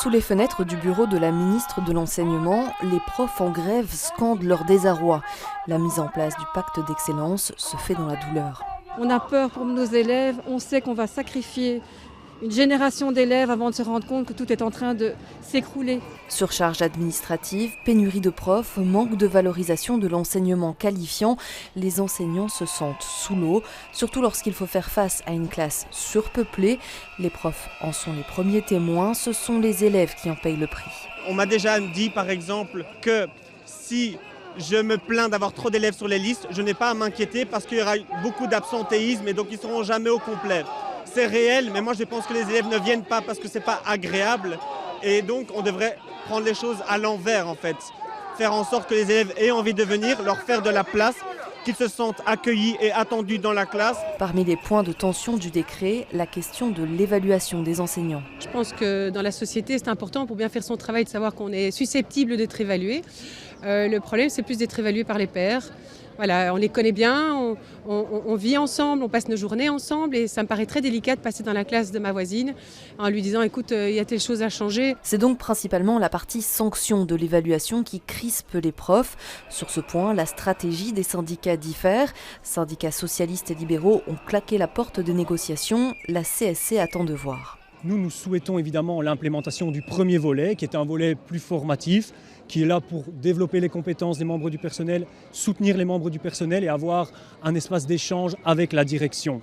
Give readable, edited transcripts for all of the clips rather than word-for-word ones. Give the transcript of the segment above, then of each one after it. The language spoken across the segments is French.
Sous les fenêtres du bureau de la ministre de l'Enseignement, les profs en grève scandent leur désarroi. La mise en place du pacte d'excellence se fait dans la douleur. On a peur pour nos élèves, on sait qu'on va sacrifier une génération d'élèves avant de se rendre compte que tout est en train de s'écrouler. Surcharge administrative, pénurie de profs, manque de valorisation de l'enseignement qualifiant, les enseignants se sentent sous l'eau, surtout lorsqu'il faut faire face à une classe surpeuplée. Les profs en sont les premiers témoins, ce sont les élèves qui en payent le prix. On m'a déjà dit par exemple que si je me plains d'avoir trop d'élèves sur les listes, je n'ai pas à m'inquiéter parce qu'il y aura beaucoup d'absentéisme et donc ils ne seront jamais au complet. C'est réel, mais moi je pense que les élèves ne viennent pas parce que ce n'est pas agréable et donc on devrait prendre les choses à l'envers en fait. Faire en sorte que les élèves aient envie de venir, leur faire de la place, qu'ils se sentent accueillis et attendus dans la classe. Parmi les points de tension du décret, la question de l'évaluation des enseignants. Je pense que dans la société, c'est important pour bien faire son travail de savoir qu'on est susceptible d'être évalué. Le problème, c'est plus d'être évalué par les pairs. Voilà, on les connaît bien, on vit ensemble, on passe nos journées ensemble et ça me paraît très délicat de passer dans la classe de ma voisine en lui disant « écoute, il y a telle chose à changer ». C'est donc principalement la partie sanction de l'évaluation qui crispe les profs. Sur ce point, la stratégie des syndicats diffère. Syndicats socialistes et libéraux ont claqué la porte des négociations. La CSC attend de voir. Nous souhaitons évidemment l'implémentation du premier volet, qui est un volet plus formatif, qui est là pour développer les compétences des membres du personnel, soutenir les membres du personnel et avoir un espace d'échange avec la direction.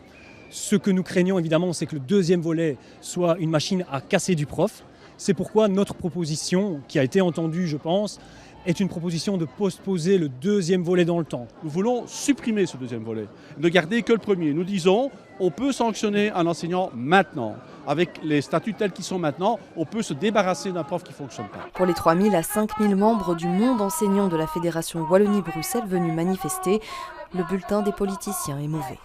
Ce que nous craignons évidemment, c'est que le deuxième volet soit une machine à casser du prof. C'est pourquoi notre proposition, qui a été entendue je pense, est une proposition de postposer le deuxième volet dans le temps. Nous voulons supprimer ce deuxième volet, ne garder que le premier. Nous disons, on peut sanctionner un enseignant maintenant. Avec les statuts tels qu'ils sont maintenant, on peut se débarrasser d'un prof qui ne fonctionne pas. Pour les 3 000 à 5 000 membres du monde enseignant de la Fédération Wallonie-Bruxelles venus manifester, le bulletin des politiciens est mauvais.